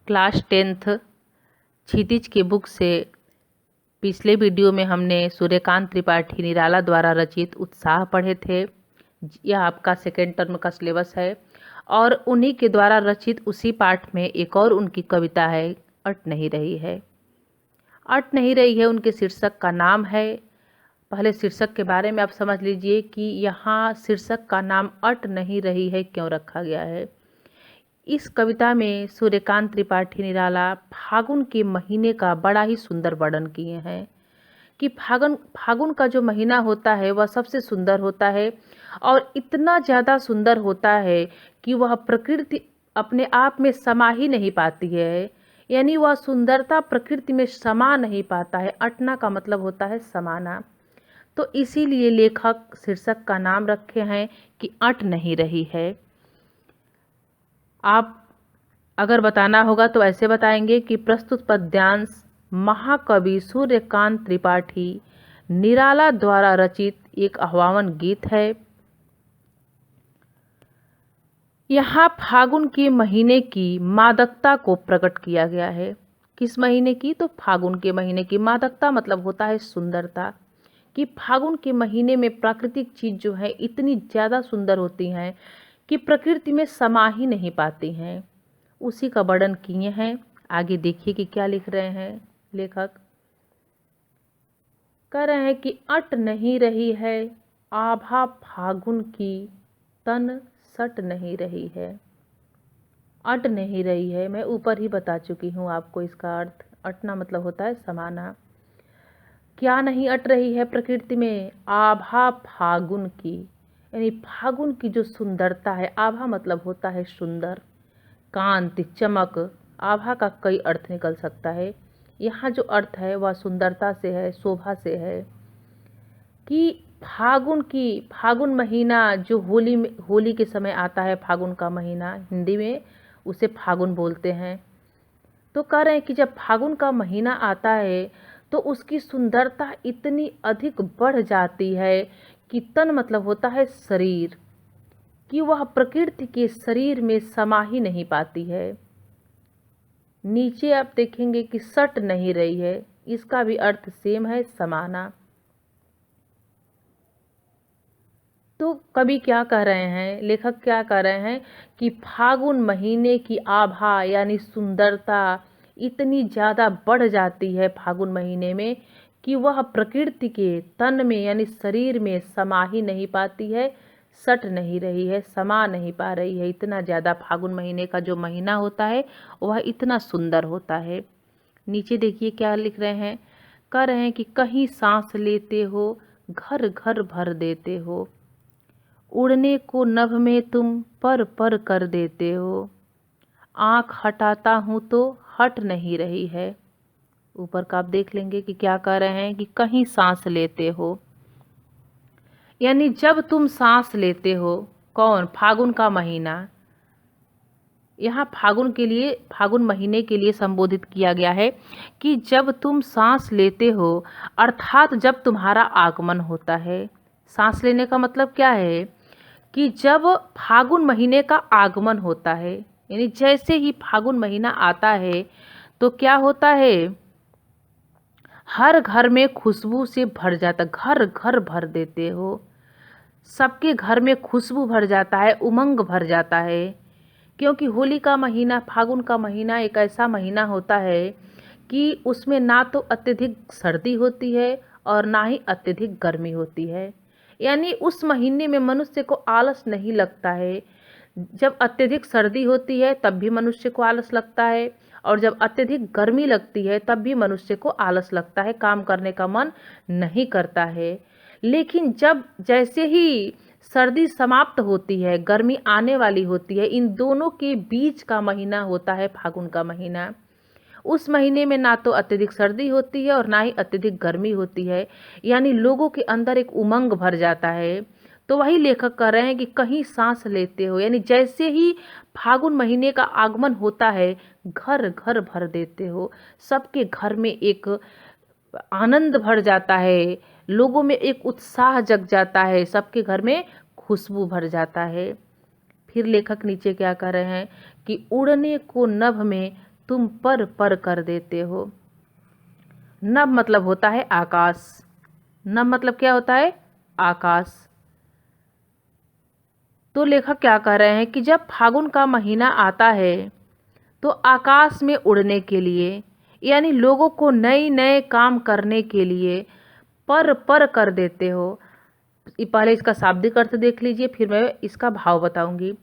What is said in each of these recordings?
Class 10th क्षितिज की book से पिछले वीडियो में हमने सूर्यकांत त्रिपाठी निराला द्वारा रचित उत्साह पढ़े थे। यह आपका सेकेंड टर्म का सिलेबस है और उन्हीं के द्वारा रचित उसी पाठ में एक और उनकी कविता है, अट नहीं रही है। अट नहीं रही है उनके शीर्षक का नाम है। पहले शीर्षक के बारे में आप समझ लीजिए कि यहाँ शीर्षक का नाम अट नहीं रही है क्यों रखा गया है। इस कविता में सूर्यकांत त्रिपाठी निराला फागुन के महीने का बड़ा ही सुंदर वर्णन किए हैं कि फागुन का जो महीना होता है वह सबसे सुंदर होता है और इतना ज़्यादा सुंदर होता है कि वह प्रकृति अपने आप में समा ही नहीं पाती है, यानी वह सुंदरता प्रकृति में समा नहीं पाता है। अटना का मतलब होता है समाना। तो इसीलिए लेखक शीर्षक का नाम रखे हैं कि अट नहीं रही है। आप अगर बताना होगा तो ऐसे बताएंगे कि प्रस्तुत पद्यांश महाकवि सूर्यकांत त्रिपाठी निराला द्वारा रचित एक आह्वान गीत है। यहाँ फागुन के महीने की मादकता को प्रकट किया गया है। किस महीने की? तो फागुन के महीने की। मादकता मतलब होता है सुंदरता, कि फागुन के महीने में प्राकृतिक चीज जो है इतनी ज़्यादा सुंदर होती हैं कि प्रकृति में समा ही नहीं पाती हैं। उसी का वर्णन किए हैं। आगे देखिए कि क्या लिख रहे हैं लेखक। कह रहे हैं कि अट नहीं रही है आभा फागुन की, तन सट नहीं रही है। अट नहीं रही है, मैं ऊपर ही बता चुकी हूँ आपको इसका अर्थ। अटना मतलब होता है समाना। क्या नहीं अट रही है प्रकृति में? आभा फागुन की, यानी फागुन की जो सुंदरता है। आभा मतलब होता है सुंदर, कांति, चमक। आभा का कई अर्थ निकल सकता है। यहाँ जो अर्थ है वह सुंदरता से है, शोभा से है। कि फागुन महीना जो होली के समय आता है, फागुन का महीना, हिंदी में उसे फागुन बोलते हैं। तो कह रहे हैं कि जब फागुन का महीना आता है तो उसकी सुंदरता इतनी अधिक बढ़ जाती है कि तन मतलब होता है शरीर, कि वह प्रकृति के शरीर में समा ही नहीं पाती है। नीचे आप देखेंगे कि सट नहीं रही है, इसका भी अर्थ सेम है, समाना। तो कवि क्या कह रहे हैं, लेखक क्या कह रहे हैं कि फागुन महीने की आभा यानी सुंदरता इतनी ज़्यादा बढ़ जाती है फागुन महीने में कि वह प्रकृति के तन में यानी शरीर में समा ही नहीं पाती है, सट नहीं रही है, समा नहीं पा रही है। इतना ज़्यादा फागुन महीने का जो महीना होता है वह इतना सुंदर होता है। नीचे देखिए क्या लिख रहे हैं। कह रहे हैं कि कहीं सांस लेते हो, घर घर भर देते हो, उड़ने को नभ में तुम पर पर कर देते हो, आँख हटाता हूँ तो हट नहीं रही है। ऊपर का आप देख लेंगे कि क्या कह रहे हैं कि कहीं सांस लेते हो, यानी जब तुम सांस लेते हो। कौन? फागुन का महीना। यहाँ फागुन महीने के लिए संबोधित किया गया है कि जब तुम सांस लेते हो, अर्थात जब तुम्हारा आगमन होता है। सांस लेने का मतलब क्या है कि जब फागुन महीने का आगमन होता है, यानी जैसे ही फागुन महीना आता है तो क्या होता है, हर घर में खुशबू से भर जाता, घर घर भर देते हो, सबके घर में खुशबू भर जाता है, उमंग भर जाता है। क्योंकि होली का महीना, फागुन का महीना एक ऐसा महीना होता है कि उसमें ना तो अत्यधिक सर्दी होती है और ना ही अत्यधिक गर्मी होती है। यानी उस महीने में मनुष्य को आलस नहीं लगता है। जब अत्यधिक सर्दी होती है तब भी मनुष्य को आलस लगता है, और जब अत्यधिक गर्मी लगती है तब भी मनुष्य को आलस लगता है, काम करने का मन नहीं करता है। लेकिन जब जैसे ही सर्दी समाप्त होती है, गर्मी आने वाली होती है, इन दोनों के बीच का महीना होता है फागुन का महीना। उस महीने में ना तो अत्यधिक सर्दी होती है और ना ही अत्यधिक गर्मी होती है, यानी लोगों के अंदर एक उमंग भर जाता है। तो वही लेखक कह रहे हैं कि कहीं सांस लेते हो, यानी जैसे ही फागुन महीने का आगमन होता है घर घर भर देते हो, सबके घर में एक आनंद भर जाता है, लोगों में एक उत्साह जग जाता है, सबके घर में खुशबू भर जाता है। फिर लेखक नीचे क्या कह रहे हैं कि उड़ने को नभ में तुम पर कर देते हो। नभ मतलब होता है आकाश। नभ मतलब क्या होता है? आकाश। तो लेखक क्या कह रहे हैं कि जब फागुन का महीना आता है तो आकाश में उड़ने के लिए, यानी लोगों को नए नए काम करने के लिए पर कर देते हो। पहले इसका शाब्दिक अर्थ देख लीजिए, फिर मैं इसका भाव बताऊंगी।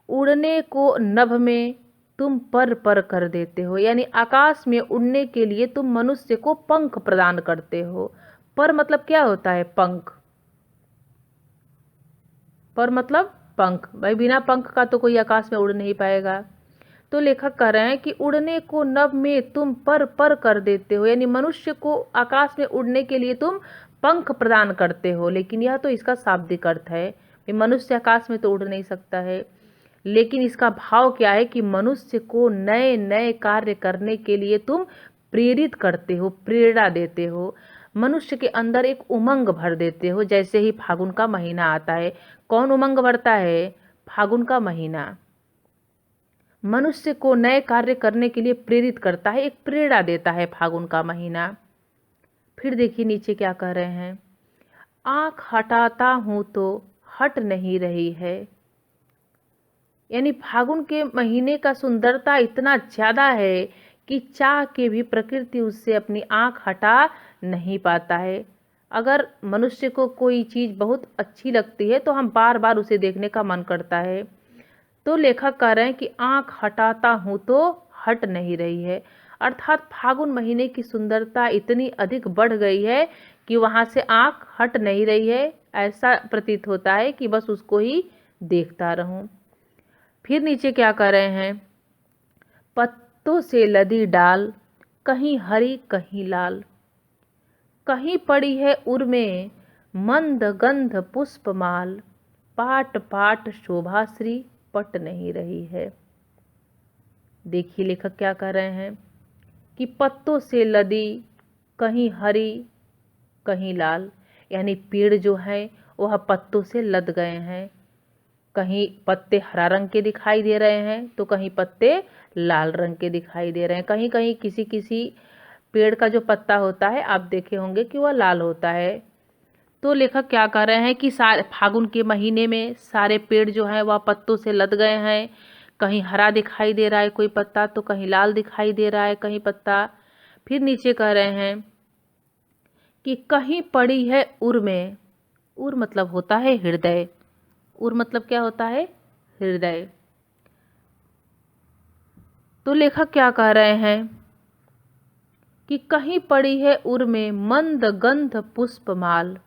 उड़ने को नभ में तुम पर कर देते हो, यानी आकाश में उड़ने के लिए तुम मनुष्य को पंख प्रदान करते हो। पर मतलब क्या होता है? पंख। पर मतलब पंख। भाई बिना पंख का तो कोई आकाश में उड़ नहीं पाएगा। तो लेखक कह रहे हैं कि उड़ने को नभ में तुम पर कर देते हो, यानी मनुष्य को आकाश में उड़ने के लिए तुम पंख प्रदान करते हो। लेकिन यह तो इसका शाब्दिक अर्थ है, कि मनुष्य आकाश में तो उड़ नहीं सकता है। लेकिन इसका भाव क्या है कि मनुष्य को नए नए कार्य करने के लिए तुम प्रेरित करते हो, प्रेरणा देते हो, मनुष्य के अंदर एक उमंग भर देते हो। जैसे ही फागुन का महीना आता है, कौन उमंग भरता है? फागुन का महीना मनुष्य को नए कार्य करने के लिए प्रेरित करता है, एक प्रेरणा देता है फागुन का महीना। फिर देखिए नीचे क्या कह रहे हैं, आंख हटाता हूं तो हट नहीं रही है। यानी फागुन के महीने का सुंदरता इतना ज़्यादा है कि चाह के भी प्रकृति उससे अपनी आंख हटा नहीं पाता है। अगर मनुष्य को कोई चीज़ बहुत अच्छी लगती है तो हम बार बार उसे देखने का मन करता है। तो लेखक कह रहे हैं कि आंख हटाता हूँ तो हट नहीं रही है, अर्थात फागुन महीने की सुंदरता इतनी अधिक बढ़ गई है कि वहाँ से आंख हट नहीं रही है। ऐसा प्रतीत होता है कि बस उसको ही देखता रहूं। फिर नीचे क्या कह रहे हैं, पत्तों से लदी डाल, कहीं हरी कहीं लाल, कहीं पड़ी है उर में मंद गंध पुष्पमाल, पाट पाट शोभाश्री पट नहीं रही है। देखिए लेखक क्या कह रहे हैं कि पत्तों से लदी, कहीं हरी कहीं लाल, यानी पेड़ जो है वह पत्तों से लद गए हैं। कहीं पत्ते हरा रंग के दिखाई दे रहे हैं तो कहीं पत्ते लाल रंग के दिखाई दे रहे हैं। कहीं कहीं किसी किसी पेड़ का जो पत्ता होता है आप देखे होंगे कि वह लाल होता है। तो लेखक क्या कह रहे हैं कि सारे फागुन के महीने में सारे पेड़ जो हैं वह पत्तों से लद गए हैं। कहीं हरा दिखाई दे रहा है कोई पत्ता, तो कहीं लाल दिखाई दे रहा है कहीं पत्ता। फिर नीचे कह रहे हैं कि कहीं पड़ी है उर में, उर मतलब होता है हृदय। उर मतलब क्या होता है? हृदय। तो लेखक क्या कह रहे हैं कि कहीं पड़ी है उर में मंद गंध पुष्पमाल,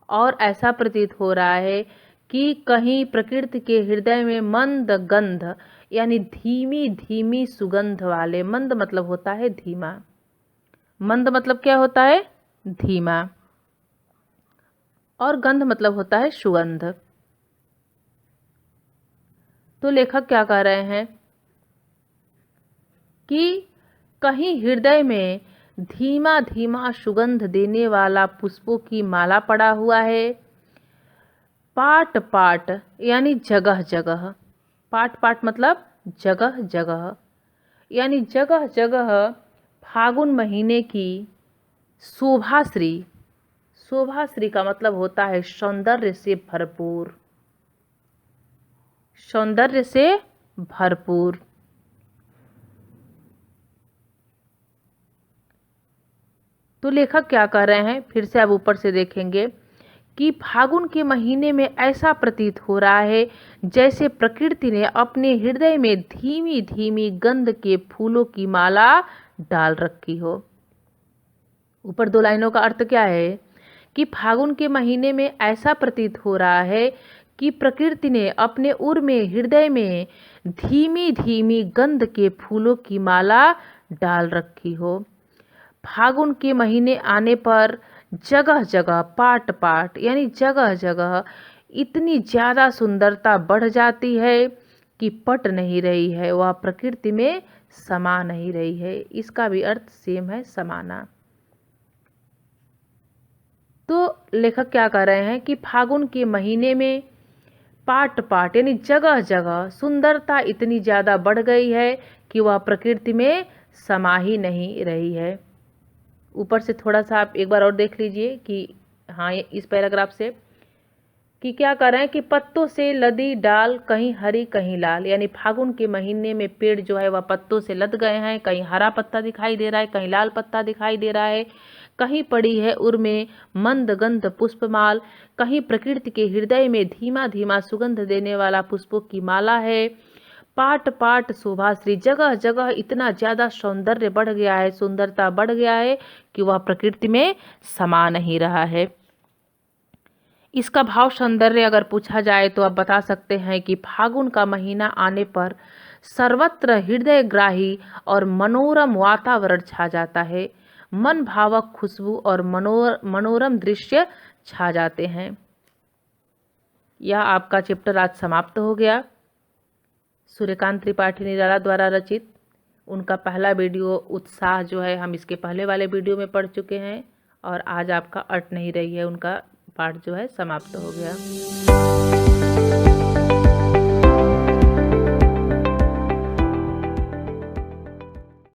और ऐसा प्रतीत हो रहा है कि कहीं प्रकृति के हृदय में मंद गंध, यानी धीमी धीमी सुगंध वाले, मंद मतलब होता है धीमा, मंद मतलब क्या होता है? धीमा, और गंध मतलब होता है सुगंध। तो लेखक क्या कह रहे हैं कि कहीं हृदय में धीमा धीमा सुगंध देने वाला पुष्पों की माला पड़ा हुआ है। पाट पाट यानी जगह जगह, पाट पाट मतलब जगह जगह, यानी जगह जगह फागुन महीने की शोभाश्री, शोभाश्री का मतलब होता है सौंदर्य से भरपूर, सौंदर्य से भरपूर। तो लेखक क्या कह रहे हैं, फिर से अब ऊपर से देखेंगे कि फागुन के महीने में ऐसा प्रतीत हो रहा है जैसे प्रकृति ने अपने हृदय में धीमी धीमी गंध के फूलों की माला डाल रखी हो। ऊपर दो लाइनों का अर्थ क्या है कि फागुन के महीने में ऐसा प्रतीत हो रहा है कि प्रकृति ने अपने उर में, हृदय में धीमी धीमी गंध के फूलों की माला डाल रखी हो। फागुन के महीने आने पर जगह जगह पाट पाट यानी जगह जगह इतनी ज़्यादा सुंदरता बढ़ जाती है कि पट नहीं रही है, वह प्रकृति में समा नहीं रही है। इसका भी अर्थ सेम है, समाना। तो लेखक क्या कह रहे हैं कि फागुन के महीने में पाट पाट यानी जगह जगह सुंदरता इतनी ज़्यादा बढ़ गई है कि वह प्रकृति में समा ही नहीं रही है। ऊपर से थोड़ा सा आप एक बार और देख लीजिए कि हाँ, इस पैराग्राफ से कि क्या कर रहे हैं कि पत्तों से लदी डाल कहीं हरी कहीं लाल, यानी फागुन के महीने में पेड़ जो है वह पत्तों से लद गए हैं। कहीं हरा पत्ता दिखाई दे रहा है, कहीं लाल पत्ता दिखाई दे रहा है, कहीं पड़ी है उर में मंद गंध पुष्पमाल, कहीं प्रकृति के हृदय में धीमा धीमा सुगंध देने वाला पुष्पों की माला है। पाट पाट शोभाश्री, जगह जगह इतना ज्यादा सौंदर्य बढ़ गया है, सुंदरता बढ़ गया है कि वह प्रकृति में समा नहीं रहा है। इसका भाव सौंदर्य अगर पूछा जाए तो आप बता सकते हैं कि फागुन का महीना आने पर सर्वत्र हृदयग्राही और मनोरम वातावरण छा जाता है। मन भावक खुशबू और मनोरम दृश्य छा जाते हैं। यह आपका चैप्टर आज समाप्त हो गया। सूर्यकांत त्रिपाठी निराला द्वारा रचित उनका पहला वीडियो उत्साह जो है हम इसके पहले वाले वीडियो में पढ़ चुके हैं, और आज आपका अट नहीं रही है उनका पाठ जो है समाप्त हो गया।